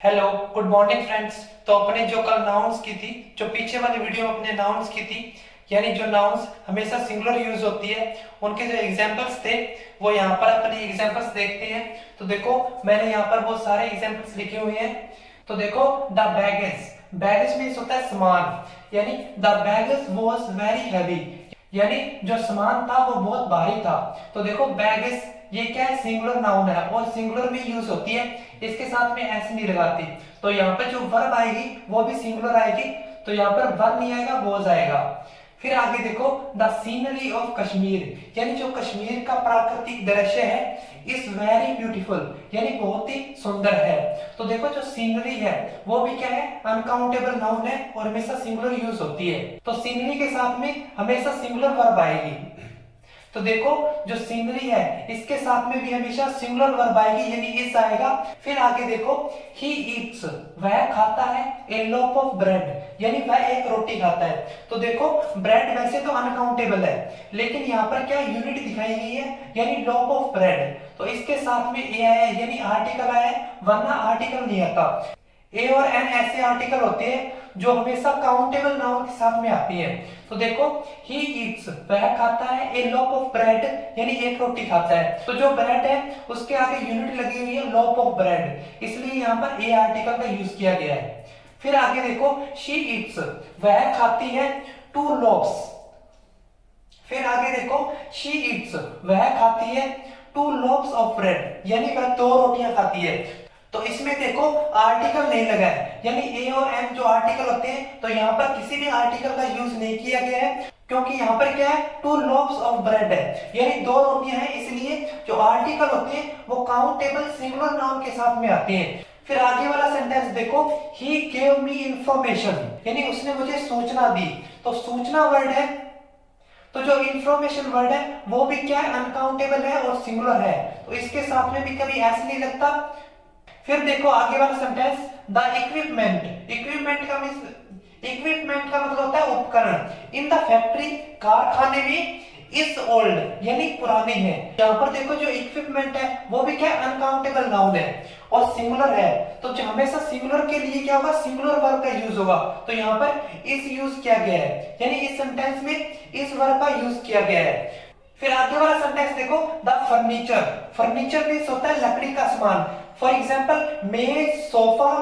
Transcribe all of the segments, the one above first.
Hello good morning friends. तो अपने जो कल नाउन्स की थी, जो पीछे वाली वीडियो में अपने नाउन्स की थी, यानी जो नाउन्स हमेशा सिंगुलर यूज होती है, उनके जो एग्जांपल्स थे वो यहाँ पर अपने एग्जांपल्स देखते हैं। तो देखो मैंने यहाँ पर बहुत सारे एग्जांपल्स लिखे हुए हैं। तो देखो द बैगेज, बैगेज मीन्स होता है सामान, यानी the baggage was very heavy, यानी जो सामान था वो बहुत भारी था। तो देखो बैगेज ये क्या है, सिंगुलर नाउन है और सिंगुलर में यूज होती है, इसके साथ में एस नहीं लगाती। तो यहाँ पे जो वर्ब आएगी वो भी सिंगुलर आएगी, तो यहाँ पर वर्ब नहीं आएगा, वॉज आएगा। फिर आगे देखो द सीनरी ऑफ कश्मीर, यानी जो कश्मीर का प्राकृतिक दृश्य है, इज वेरी ब्यूटीफुल, यानी बहुत ही सुंदर है। तो देखो जो सीनरी है वो भी क्या है, अनकाउंटेबल नाउन है और हमेशा सिंगुलर यूज होती है। तो सीनरी के साथ में हमेशा सिंगुलर वर्ब आएगी। तो देखो जो सीनरी है इसके साथ में भी हमेशा सिंगुलर वर्ब आएगी, यानी इज आएगा। फिर आगे देखो ही ईट्स, वह खाता है ए लोफ ऑफ ब्रेड, यानी वह एक रोटी खाता है। तो देखो ब्रेड वैसे तो अनकाउंटेबल है, लेकिन यहाँ पर क्या यूनिट दिखाई गई है, यानी लोफ ऑफ ब्रेड। तो इसके साथ में ए आया है, यानी आर्टिकल आया है, वरना आर्टिकल नहीं आता। ए और एन ऐसे आर्टिकल होते हैं जो हमेशा काउंटेबल नाउन के साथ में आती है। तो देखो ही ईट्स, वह खाता है ए लोफ ऑफ ब्रेड, यानी एक रोटी खाता है। तो जो ब्रेड है उसके आगे यूनिट लगी हुई है लोफ ऑफ ब्रेड, इसलिए यहाँ पर ए आर्टिकल का यूज किया गया है। फिर आगे देखो शी ईट्स, वह खाती है टू लोफ्स। फिर आगे देखो शी ईट्स, वह खाती है टू लोफ्स ऑफ ब्रेड, यानी वह दो रोटियां खाती है। तो इसमें देखो आर्टिकल नहीं लगा है, यानी ए और एन जो आर्टिकल होते हैं, तो यहाँ पर किसी भी आर्टिकल का यूज नहीं किया गया है, क्योंकि यहाँ पर क्या है, टू लोफ्स ऑफ ब्रेड है, यानी दो रोटियां हैं, इसलिए जो आर्टिकल होते हैं वो काउंटेबल सिंगुलर नाउन के साथ में आते हैं। फिर आगे वाला सेंटेंस देखो, ही गेव मी इंफॉर्मेशन, यानी उसने मुझे सूचना दी। तो सूचना वर्ड है, तो जो इंफॉर्मेशन वर्ड है वो भी क्या है, अनकाउंटेबल है और सिंगुलर है, तो इसके साथ में भी कभी एस नहीं लगता। फिर देखो आगे वाला सेंटेंस, द इक्विपमेंट, इक्विपमेंट का मींस, इक्विपमेंट का मतलब होता है उपकरण, इन द फैक्ट्री, कारखाने में, इज ओल्ड, यानी पुराने हैं। यहाँ पर देखो जो इक्विपमेंट है वो भी क्या, अनकाउंटेबल नाउन है और सिंगुलर है, तो जो हमेशा सिंगुलर के लिए क्या होगा, सिंगुलर वर्ब का यूज होगा। तो यहाँ पर इस यूज किया गया है, यानी इस सेंटेंस में इस वर्ब का यूज किया गया है। फिर आगे वाला सेंटेंस देखो, द फर्नीचर, फर्नीचर मींस होता है लकड़ी का सामान। फॉर एग्जाम्पल मेज, सोफा,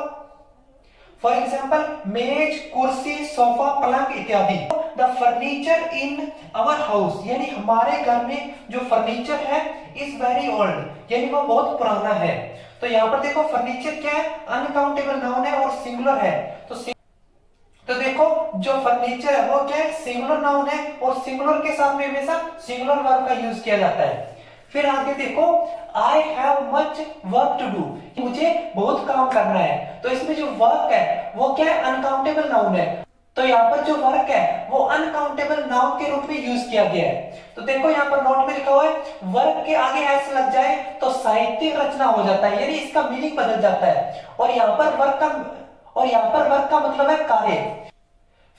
फॉर एग्जाम्पल मेज, कुर्सी, सोफा, पलंग इत्यादि। The furniture in our house, यानी हमारे घर में जो फर्नीचर है, इज वेरी ओल्ड, यानी वो बहुत पुराना है। तो यहाँ पर देखो फर्नीचर क्या है, अनकाउंटेबल नाउन है और सिंगुलर है। तो देखो जो फर्नीचर है वो क्या है, सिंगुलर नाउन है और सिंगुलर के साथ में हमेशा सिंगुलर वर्ब का यूज किया जाता है। फिर आगे देखो, I have much work to do, मुझे बहुत काम करना है। तो इसमें जो वर्क है वो क्या है, अनकाउंटेबल नाउन है, तो यहाँ पर जो वर्क है वो अनकाउंटेबल नाउन के रूप में यूज किया गया है। तो देखो यहाँ पर नोट में लिखा हुआ है, वर्क के आगे एस लग जाए तो साहित्यिक रचना हो जाता है, यानी इसका मीनिंग बदल जाता है। और यहाँ पर वर्क का मतलब है कार्य।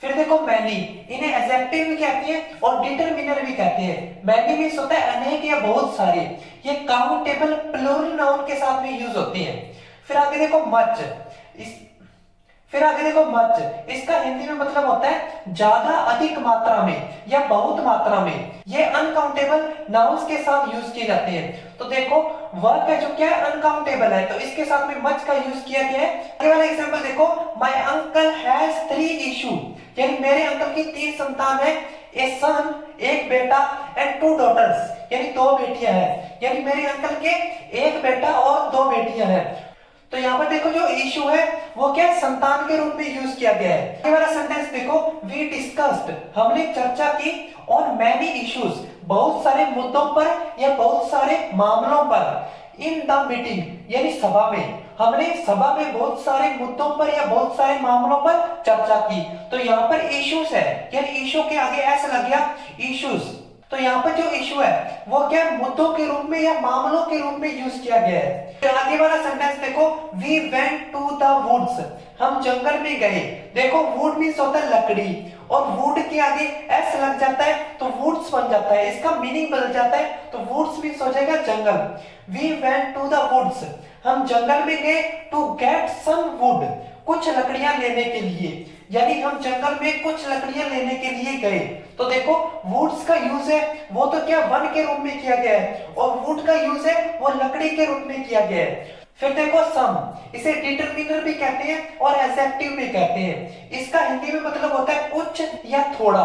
फिर देखो मैनी, इन्हें एडजेक्टिव भी कहते हैं और डिटरमिनर भी कहते हैं। मैनी मींस होता है अनेक या बहुत सारे, ये काउंटेबल प्लूरल नाउन के साथ में यूज होते हैं। फिर आगे देखो मच, इसका हिंदी में मतलब होता है ज्यादा, अधिक मात्रा में या बहुत मात्रा में। ये अनकाउंटेबल नाउन्स के साथ यूज किए जाते हैं। तो देखो वर्क है जो क्या है, अनकाउंटेबल है, तो इसके साथ में मच का यूज किया गया है। आगे वाला एग्जांपल देखो, माय अंकल हैज 3 इशू, यानी मेरे अंकल की 3 संतान है। ए सन, एक बेटा, एंड 2 डॉटर्स, यानी 2 बेटियां हैं, यानी मेरे अंकल के एक बेटा और 2 बेटियां हैं। तो यहाँ पर देखो जो इशू है वो क्या है, संतान के रूप में यूज किया गया है। आगे वाला सेंटेंस देखो, वी डिस्कस्ड, हमने चर्चा की, और मैनी इश्यूज, बहुत सारे मुद्दों पर या बहुत सारे मामलों पर, इन द मीटिंग, यानी सभा में, हमने सभा में बहुत सारे मुद्दों पर या बहुत सारे मामलों पर चर्चा की। तो यहाँ पर इश्यूज है, यानी इशू के आगे ऐसा लग गया, इश्यूज। तो यहाँ पर जो इशू है वो क्या मुद्दों के रूप में या मामलों के रूप में यूज किया गया है। तो आगे वाला सेंटेंस देखो, we went to the woods, हम जंगल में गए। देखो वुड मींस होता है लकड़ी, और वुड के आगे एस लग जाता है तो वुड्स बन जाता है, इसका मीनिंग बदल जाता है, तो वुड्स मींस हो जाएगा जंगल। We went to the woods, हम जंगल में गए टू गेट सम वुड, कुछ लकड़ियां लेने के लिए, यानी हम जंगल में कुछ लकड़ियां लेने के लिए गए। तो देखो वुड्स का यूज है वो तो क्या वन के रूप में किया गया है, और वुड का यूज है वो लकड़ी के रूप में किया गया है। फिर देखो सम, इसे डिटरमिनर भी कहते हैं और एडजेक्टिव भी कहते हैं। इसका हिंदी में मतलब होता है कुछ या थोड़ा।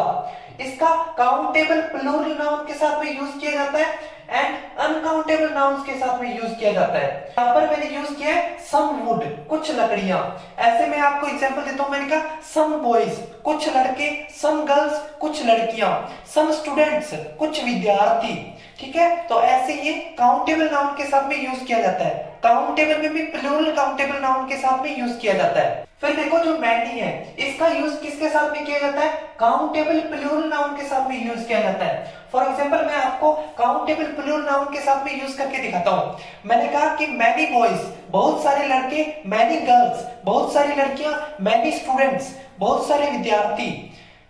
इसका काउंटेबल प्लूरल नाउन के साथ में यूज किया जाता है एंड अनकाउंटेबल नाउन्स के साथ में यूज किया जाता है। यहाँ पर मैंने यूज किया है सम वुड, कुछ लकड़ियां। ऐसे मैं आपको एग्जांपल देता हूं, मैंने कहा सम बॉयज, कुछ लड़के, सम गर्ल्स, कुछ लड़कियां, सम स्टूडेंट्स, कुछ विद्यार्थी। ठीक है, तो ऐसे ये काउंटेबल नाउन के साथ में यूज किया जाता है। काउंटेबल में भी प्लूरल काउंटेबल नाउन के साथ में यूज किया जाता है। फिर देखो जो मैनी है, इसका यूज किसके साथ में किया जाता है? काउंटेबल प्लूरल नाउन के साथ में यूज किया जाता है। फॉर एग्जांपल मैं आपको काउंटेबल प्लूरल नाउन के साथ में यूज करके दिखाता हूं। मैंने कहा कि मैनी बॉयज, बहुत सारे लड़के, मैनी गर्ल्स, बहुत सारी लड़कियां, मैनी स्टूडेंट्स, बहुत सारे विद्यार्थी।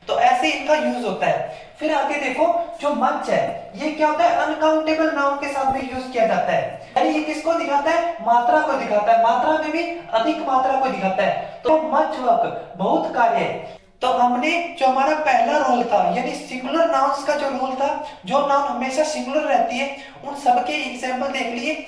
तो ऐसे इनका यूज होता है। फिर आगे देखो जो मच है, ये क्या होता है? अनकाउंटेबल नाउन के साथ में यूज किया जाता है। यानी ये किसको दिखाता है? मात्रा को दिखाता है, मात्रा में भी अधिक मात्रा को दिखाता है। तो मच वर्क, बहुत कार्य। तो हमने जो हमारा पहला रूल था, यानी सिंगुलर नाउन्स का जो रूल था, जो नाउन हमेशा सिंगुलर रहती है, उन सबके एग्जांपल देख लिए।